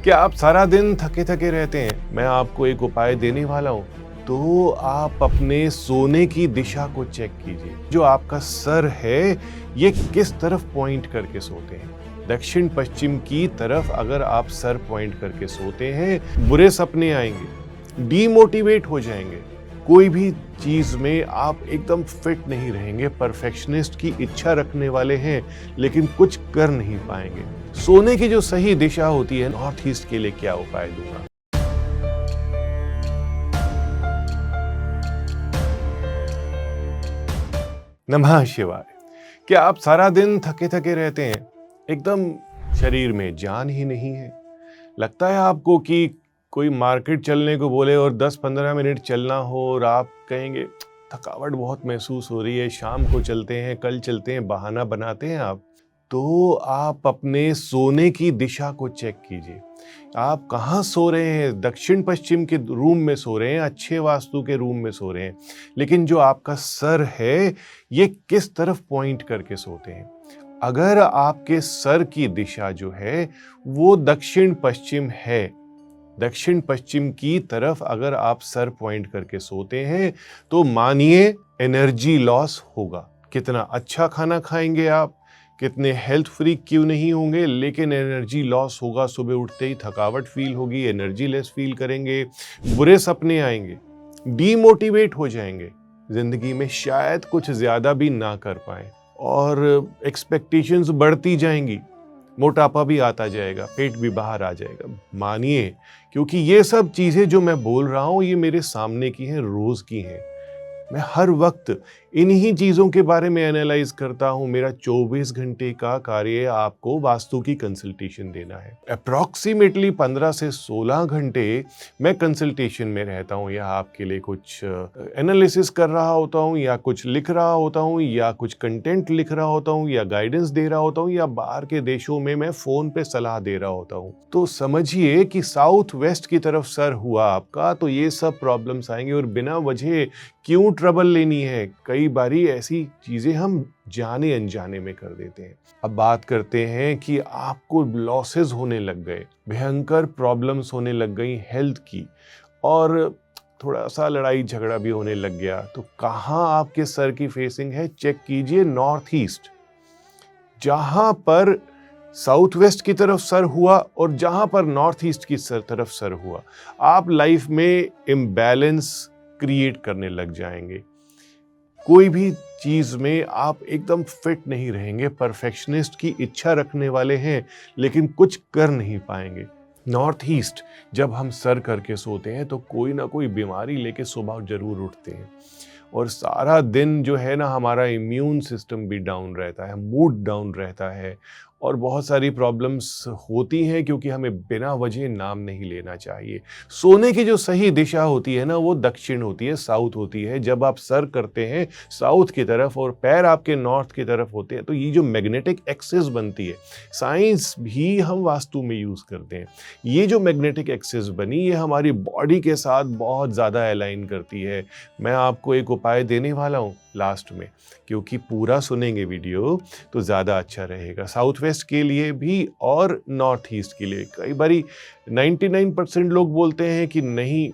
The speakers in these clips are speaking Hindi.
क्या आप सारा दिन थके थके रहते हैं? मैं आपको एक उपाय देने वाला हूँ। तो आप अपने सोने की दिशा को चेक कीजिए। जो आपका सर है, ये किस तरफ पॉइंट करके सोते हैं? दक्षिण पश्चिम की तरफ अगर आप सर पॉइंट करके सोते हैं, बुरे सपने आएंगे, डीमोटिवेट हो जाएंगे, कोई भी चीज में आप एकदम फिट नहीं रहेंगे, परफेक्शनिस्ट की इच्छा रखने वाले हैं लेकिन कुछ कर नहीं पाएंगे। सोने की जो सही दिशा होती है, नॉर्थ ईस्ट के लिए क्या उपाय दूंगा। नमः शिवाय। क्या आप सारा दिन थके थके रहते हैं? एकदम शरीर में जान ही नहीं है। लगता है आपको कि कोई मार्केट चलने को बोले और 10-15 मिनट चलना हो और आप कहेंगे थकावट बहुत महसूस हो रही है, शाम को चलते हैं, कल चलते हैं, बहाना बनाते हैं आप। तो आप अपने सोने की दिशा को चेक कीजिए। आप कहाँ सो रहे हैं? दक्षिण पश्चिम के रूम में सो रहे हैं, अच्छे वास्तु के रूम में सो रहे हैं, लेकिन जो आपका सर है, ये किस तरफ पॉइंट करके सोते हैं? अगर आपके सर की दिशा जो है वो दक्षिण पश्चिम है, दक्षिण पश्चिम की तरफ अगर आप सर पॉइंट करके सोते हैं, तो मानिए एनर्जी लॉस होगा। कितना अच्छा खाना खाएंगे आप, कितने हेल्थ फ्रीक क्यों नहीं होंगे, लेकिन एनर्जी लॉस होगा। सुबह उठते ही थकावट फील होगी, एनर्जी लेस फील करेंगे, बुरे सपने आएंगे, डीमोटिवेट हो जाएंगे, जिंदगी में शायद कुछ ज्यादा भी ना कर पाए और एक्सपेक्टेशंस बढ़ती जाएंगी, मोटापा भी आता जाएगा, पेट भी बाहर आ जाएगा। मानिए, क्योंकि ये सब चीजें जो मैं बोल रहा हूं, ये मेरे सामने की हैं, रोज की हैं। मैं हर वक्त इन्हीं चीजों के बारे में एनालाइज करता हूं। मेरा 24 घंटे का कार्य आपको वास्तु की कंसल्टेशन देना है। अप्रॉक्सीमेटली 15 से 16 घंटे मैं कंसल्टेशन में रहता हूं, या आपके लिए कुछ एनालिसिस कर रहा होता हूं, या कुछ लिख रहा होता हूं, या कुछ कंटेंट लिख रहा होता हूं, या गाइडेंस दे रहा होता हूं, या बाहर के देशों में मैं फोन पे सलाह दे रहा होता हूं। तो समझिए कि साउथ वेस्ट की तरफ सर हुआ आपका, तो ये सब प्रॉब्लम्स आएंगे। और बिना वजह क्यों ट्रबल लेनी है? कई बारी ऐसी चीजें हम जाने अनजाने में कर देते हैं। अब बात करते हैं कि आपको लॉसेस होने लग गए, भयंकर प्रॉब्लम्स होने लग गई हेल्थ की, और थोड़ा सा लड़ाई झगड़ा भी होने लग गया, तो कहाँ आपके सर की फेसिंग है? चेक कीजिए नॉर्थ ईस्ट। जहां पर साउथ वेस्ट की तरफ सर हुआ और जहां पर नॉर्थ ईस्ट की तरफ सर हुआ, आप लाइफ में इम्बैलेंस क्रिएट करने लग जाएंगे। कोई भी चीज में आप एकदम फिट नहीं रहेंगे, परफेक्शनिस्ट की इच्छा रखने वाले हैं लेकिन कुछ कर नहीं पाएंगे। नॉर्थ ईस्ट जब हम सर करके सोते हैं तो कोई ना कोई बीमारी लेके सुबह जरूर उठते हैं, और सारा दिन जो है ना, हमारा इम्यून सिस्टम भी डाउन रहता है, मूड डाउन रहता है, और बहुत सारी प्रॉब्लम्स होती हैं क्योंकि हमें बिना वजह नाम नहीं लेना चाहिए। सोने की जो सही दिशा होती है ना, वो दक्षिण होती है, साउथ होती है। जब आप सर करते हैं साउथ की तरफ और पैर आपके नॉर्थ की तरफ होते हैं, तो ये जो मैग्नेटिक एक्सिस बनती है, साइंस भी हम वास्तु में यूज करते हैं। ये जो मैग्नेटिक एक्सिस बनी, ये हमारी बॉडी के साथ बहुत ज्यादा अलाइन करती है। मैं आपको एक उपाय देने वाला हूँ लास्ट में, क्योंकि पूरा सुनेंगे वीडियो तो ज़्यादा अच्छा रहेगा, साउथ वेस्ट के लिए भी और नॉर्थ ईस्ट के लिए। कई बारी 99% लोग बोलते हैं कि नहीं,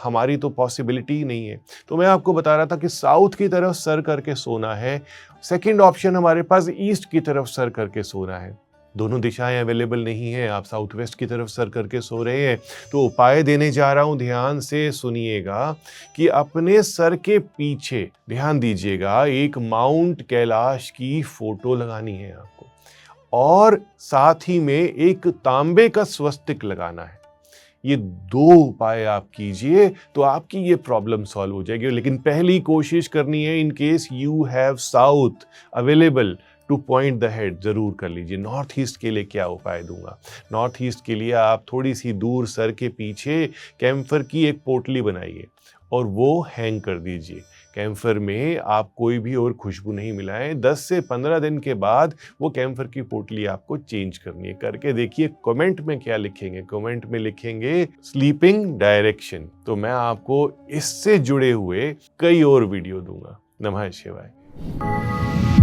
हमारी तो पॉसिबिलिटी ही नहीं है। तो मैं आपको बता रहा था कि साउथ की तरफ सर करके सोना है। सेकंड ऑप्शन हमारे पास ईस्ट की तरफ सर करके सोना है। दोनों दिशाएं अवेलेबल नहीं है, आप साउथ वेस्ट की तरफ सर करके सो रहे हैं, तो उपाय देने जा रहा हूं, ध्यान से सुनिएगा कि अपने सर के पीछे, ध्यान दीजिएगा, एक माउंट कैलाश की फोटो लगानी है आपको, और साथ ही में एक तांबे का स्वस्तिक लगाना है। ये दो उपाय आप कीजिए तो आपकी ये प्रॉब्लम सॉल्व हो जाएगी। लेकिन पहली कोशिश करनी है, in case you have south available two point the head, जरूर कर लीजिए। नॉर्थ ईस्ट के लिए क्या उपाय दूंगा? नॉर्थ ईस्ट के लिए आप थोड़ी सी दूर सर के पीछे कैम्फर की एक पोटली बनाइए और वो हैंग कर दीजिए। कैम्फर में आप कोई भी और खुशबू नहीं मिलाएं। 10 से 15 दिन के बाद वो कैम्फर की पोटली आपको चेंज करनी है। करके देखिए। कमेंट में क्या लिखेंगे? कमेंट में लिखेंगे स्लीपिंग डायरेक्शन। तो मैं आपको इससे जुड़े हुए कई और वीडियो दूंगा। नमः शिवाय।